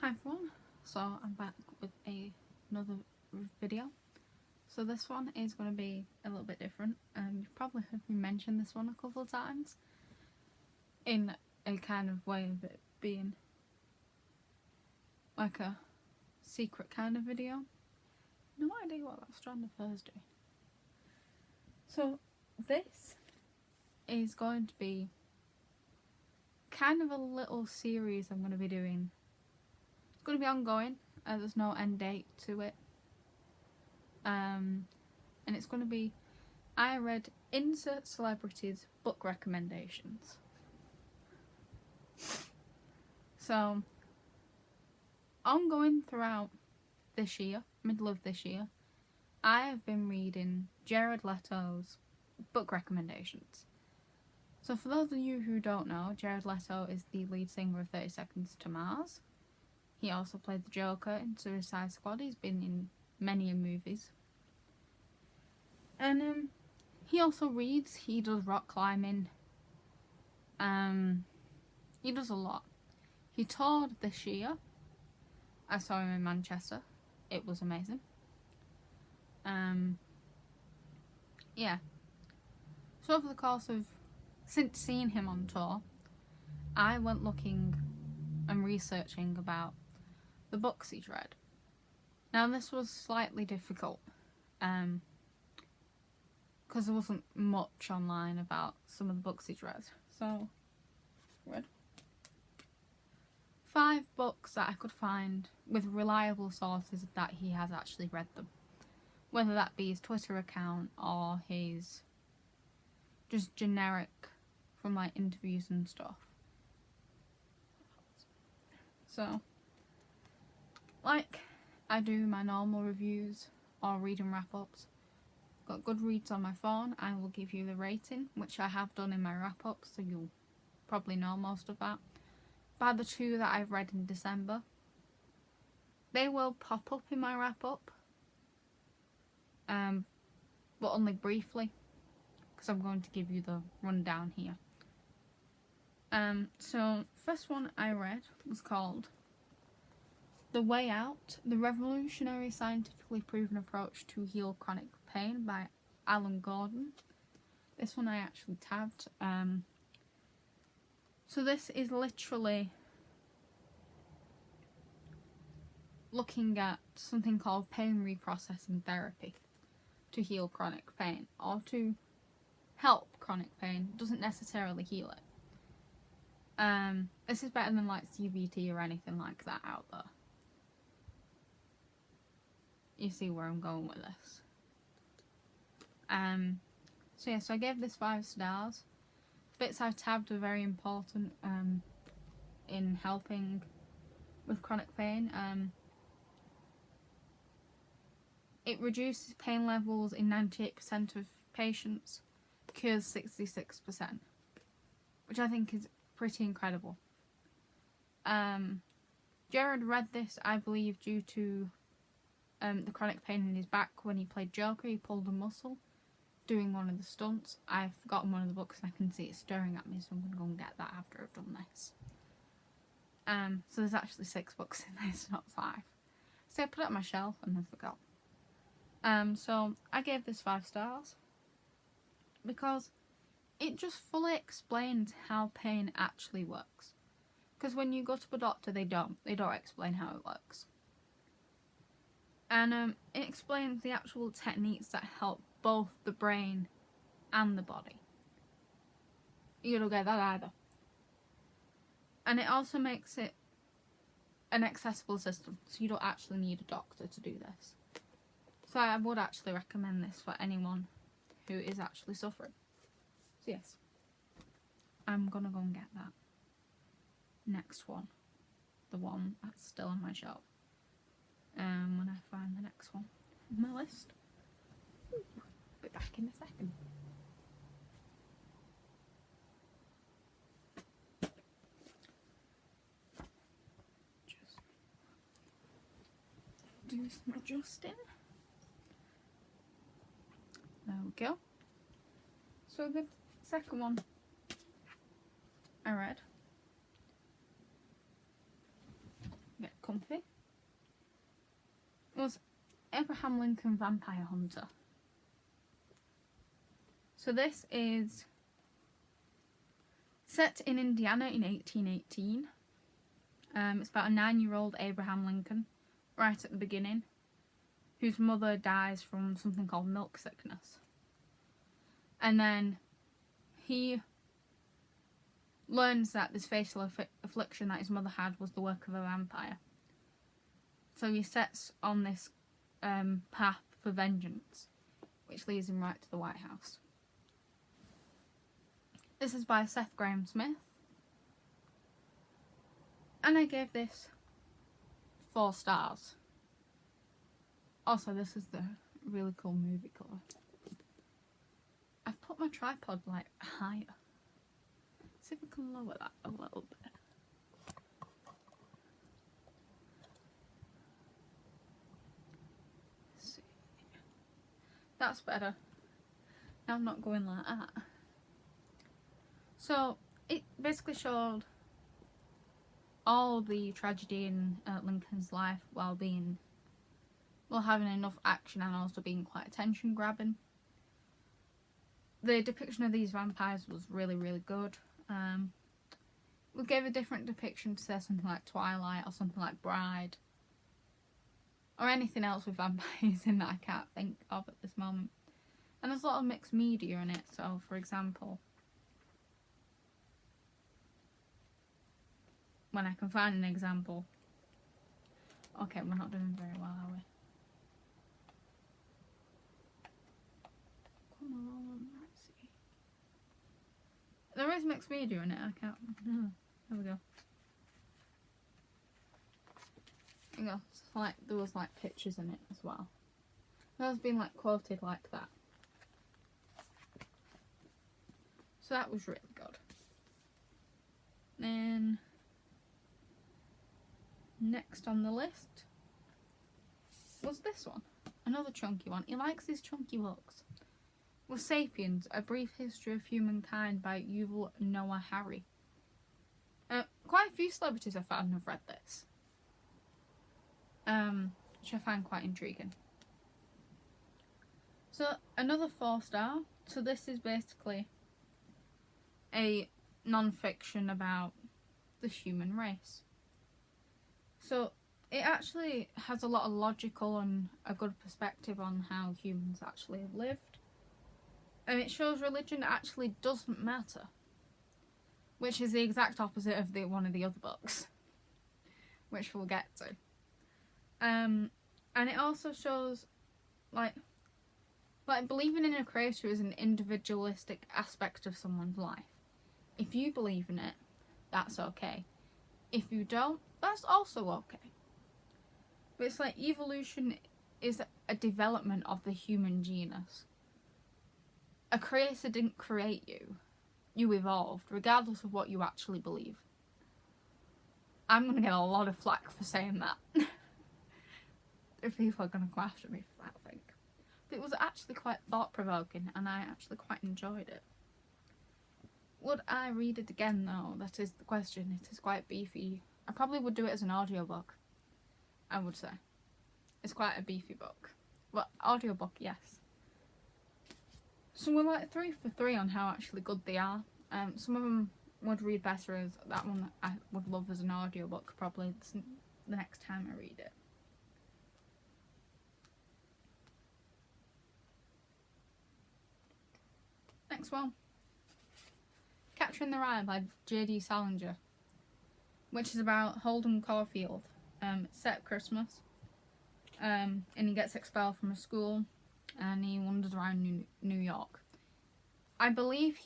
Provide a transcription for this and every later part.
Hi everyone, so I'm back with another video. So this one is going to be a little bit different. You've probably heard me mention this one a couple of times in a kind of way of it being like a secret kind of video. No idea what that's trying to Thursday. So this is going to be kind of a little series I'm going to be doing. It's going to be ongoing. There's no end date to it. And it's going to be, I read insert celebrities book recommendations. So, ongoing throughout this year, middle of this year, I have been reading Jared Leto's book recommendations. So for those of you who don't know, Jared Leto is the lead singer of 30 Seconds to Mars. He also played the Joker in Suicide Squad. He's been in many movies. And he also reads, he does rock climbing. He does a lot. He toured this year. I saw him in Manchester. It was amazing. Yeah. So over the course of, since seeing him on tour, I went looking and researching about the books he's read. Now this was slightly difficult, because there wasn't much online about some of the books he's read. So, read 5 books that I could find with reliable sources that he has actually read them. Whether that be his Twitter account or his just generic from like interviews and stuff. So, like I do my normal reviews or reading wrap-ups. Got Goodreads on my phone. I will give you the rating, which I have done in my wrap-up, so you'll probably know most of that. By the 2 that I've read in December, they will pop up in my wrap-up, but only briefly, because I'm going to give you the rundown here. So first one I read was called The Way Out, The Revolutionary Scientifically Proven Approach to Heal Chronic Pain by Alan Gordon. This one I actually tabbed. So this is literally looking at something called pain reprocessing therapy to heal chronic pain, or to help chronic pain. It doesn't necessarily heal it. This is better than like CBT or anything like that out there. You see where I'm going with this. So yeah, so I gave this 5 stars. Bits I've tabbed are very important in helping with chronic pain. It reduces pain levels in 98% of patients, cures 66%, which I think is pretty incredible. Jared read this, I believe, due to the chronic pain in his back when he played Joker. He pulled a muscle doing one of the stunts. I've forgotten one of the books and I can see it staring at me, so I'm going to go and get that after I've done this. So there's actually 6 books in this, not 5. So I put it on my shelf and then forgot. So I gave this 5 stars because it just fully explains how pain actually works. Because when you go to a doctor, they don't explain how it works. And it explains the actual techniques that help both the brain and the body. You don't get that either. And it also makes it an accessible system, so you don't actually need a doctor to do this. So I would actually recommend this for anyone who is actually suffering. So yes, I'm gonna go and get that next one. The one that's still on my shelf. When I find the next one on my list. Be back in a second. Just do some adjusting. There we go. So the second one I read. Get comfy, was Abraham Lincoln Vampire Hunter. So this is set in Indiana in 1818. It's about a 9-year-old Abraham Lincoln, right at the beginning, whose mother dies from something called milk sickness. And then he learns that this fatal affliction that his mother had was the work of a vampire. So he sets on this path for vengeance, which leads him right to the White House. This is by Seth Grahame-Smith. And I gave this 4 stars. Also, this is the really cool movie cover. I've put my tripod like higher. See if we can lower that a little bit. Let's see. That's better. Now I'm not going like that. So it basically showed all the tragedy in Lincoln's life while having enough action and also being quite attention grabbing. The depiction of these vampires was really, really good. We gave a different depiction to say something like Twilight or something like Bride, or anything else with vampires in that I can't think of at this moment. And there's a lot of mixed media in it. So, for example, when I can find an example. Okay, we're not doing very well, are we? Come on, let's see. There is mixed media in it, I can't. Oh, there we go. There you go. It's like, there was like pictures in it as well. That was being like quoted like that. So that was really good. Then next on the list was this one. Another chunky one. He likes these chunky books. Was Sapiens, A Brief History of Humankind by Yuval Noah Harari. Quite a few celebrities I found have read this. Which I find quite intriguing. So another 4-star. So this is basically a non-fiction about the human race. So it actually has a lot of logical and a good perspective on how humans actually have lived. And it shows religion actually doesn't matter. Which is the exact opposite of one of the other books. Which we'll get to. And it also shows like believing in a creator is an individualistic aspect of someone's life. If you believe in it, that's okay. If you don't, that's also okay. But it's like evolution is a development of the human genus. A creator didn't create you. You evolved, regardless of what you actually believe. I'm going to get a lot of flack for saying that. If people are going to go after me for that, I think. But it was actually quite thought-provoking, and I actually quite enjoyed it. Would I read it again, though? That is the question. It is quite beefy. I probably would do it as an audiobook, I would say. It's quite a beefy book. But audiobook, yes. So we're like 3 for 3 on how actually good they are. Some of them would read better as that one I would love as an audiobook probably the next time I read it. Next one. Catcher in the Rye by J.D. Salinger, which is about Holden Caulfield. It's set at Christmas, and he gets expelled from a school, and he wanders around New York. I believe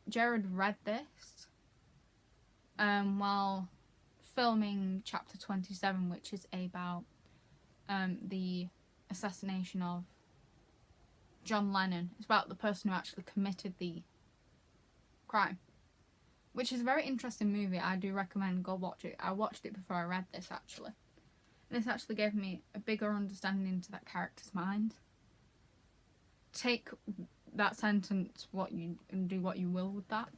Jared read this while filming chapter 27, which is about the assassination of John Lennon. It's about the person who actually committed the crime, which is a very interesting movie. I do recommend go watch it. I watched it before I read this actually, and this actually gave me a bigger understanding into that character's mind. Take that sentence and do what you will with that.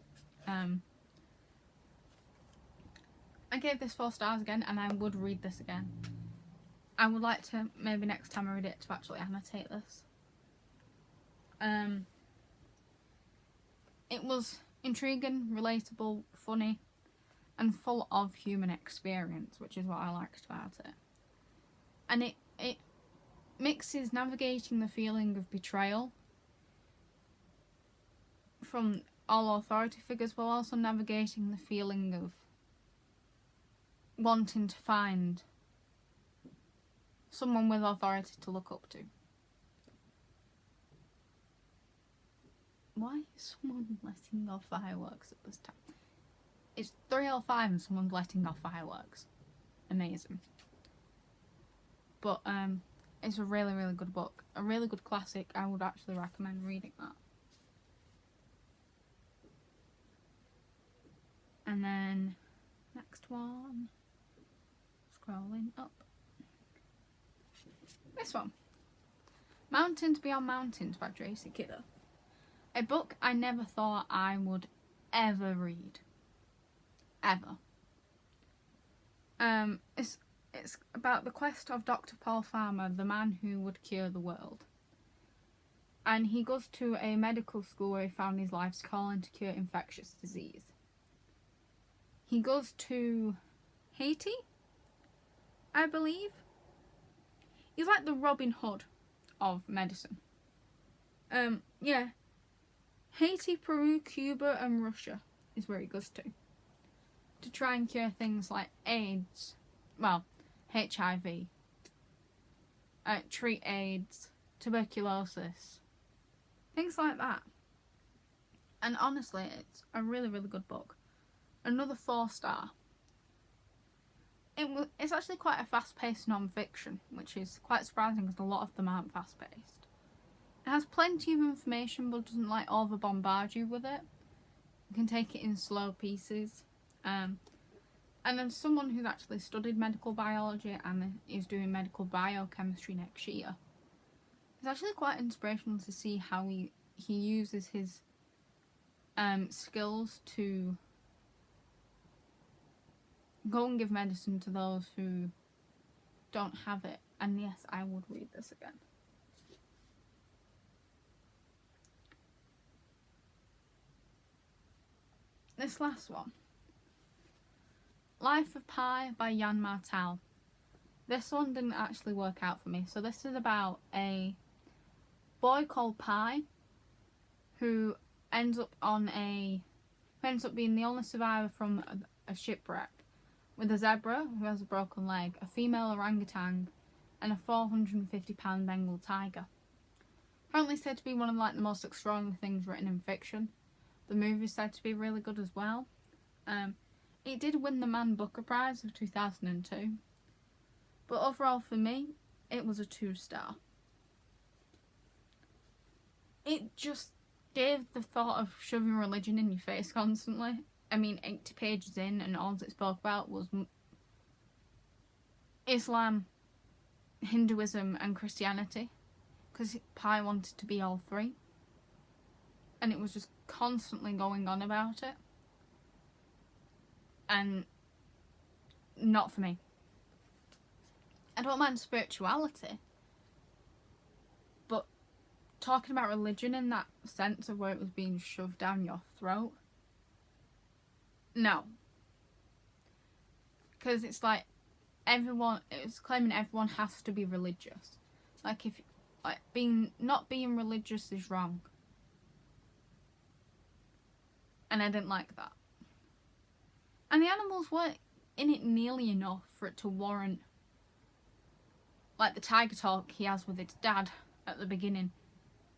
I gave this 4 stars again, and I would read this again. I would like to, maybe next time I read it, to actually annotate this. It was intriguing, relatable, funny, and full of human experience, which is what I liked about it. And it mixes navigating the feeling of betrayal from all authority figures, while also navigating the feeling of wanting to find someone with authority to look up to. Why is someone letting off fireworks at this time? It's 3:05 and someone's letting off fireworks. Amazing. But it's a really, really good book. A really good classic. I would actually recommend reading that. And then, next one. Scrolling up. This one. Mountains Beyond Mountains by Tracy Kidder. A book I never thought I would ever read. Ever. It's about the quest of Dr. Paul Farmer, the man who would cure the world. And he goes to a medical school where he found his life's calling to cure infectious disease. He goes to Haiti, I believe. He's like the Robin Hood of medicine. Yeah. Haiti, Peru, Cuba, and Russia is where he goes to try and cure things like AIDS, well, HIV, treat AIDS, tuberculosis, things like that. And honestly, it's a really, really good book. Another 4-star. It's actually quite a fast-paced non-fiction, which is quite surprising because a lot of them aren't fast-paced. It has plenty of information, but doesn't like over-bombard you with it. You can take it in slow pieces. And as someone who's actually studied medical biology and is doing medical biochemistry next year, it's actually quite inspirational to see how he uses his skills to go and give medicine to those who don't have it. And yes, I would read this again. This last one. Life of Pi by Jan Martel. This one didn't actually work out for me. So this is about a boy called Pi who ends up being the only survivor from a shipwreck, with a zebra who has a broken leg, a female orangutan, and a 450-pound Bengal tiger. Apparently said to be one of the most extraordinary things written in fiction. The movie is said to be really good as well. It did win the Man Booker Prize of 2002. But overall for me, it was a 2-star. It just gave the thought of shoving religion in your face constantly. I mean, 80 pages in, and all it spoke about was Islam, Hinduism, and Christianity. Because Pi wanted to be all 3. And it was just constantly going on about it. And not for me. I don't mind spirituality, but talking about religion in that sense of where it was being shoved down your throat, no. Because it's like it's claiming everyone has to be religious. Not being religious is wrong. And I didn't like that. And the animals weren't in it nearly enough for it to warrant, like, the tiger talk he has with his dad at the beginning.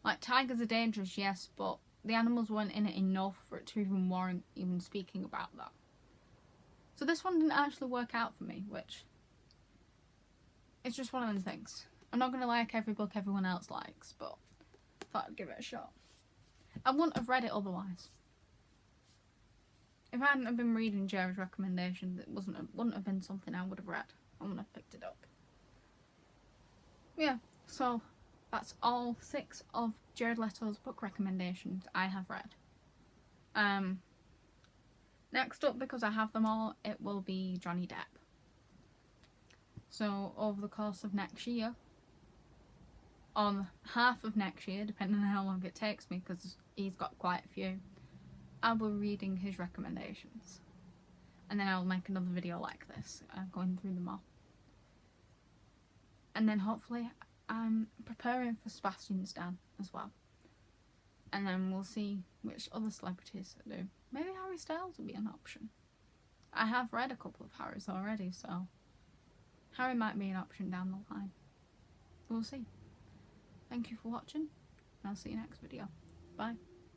Like, tigers are dangerous, yes, but the animals weren't in it enough for it to even warrant even speaking about that. So this one didn't actually work out for me, which it's just one of them things. I'm not going to like every book everyone else likes, but I thought I'd give it a shot. I wouldn't have read it otherwise. If I hadn't have been reading Jared's recommendations, it wouldn't have been something I would have read. I wouldn't have picked it up. Yeah, so that's all 6 of Jared Leto's book recommendations I have read. Next up, because I have them all, it will be Johnny Depp. So over the course of next year, on half of next year, depending on how long it takes me, because he's got quite a few, I'll be reading his recommendations. And then I'll make another video like this, going through them all. And then hopefully I'm preparing for Sebastian Stan as well. And then we'll see which other celebrities do. Maybe Harry Styles will be an option. I have read a couple of Harrys already, so Harry might be an option down the line. We'll see. Thank you for watching, and I'll see you next video. Bye.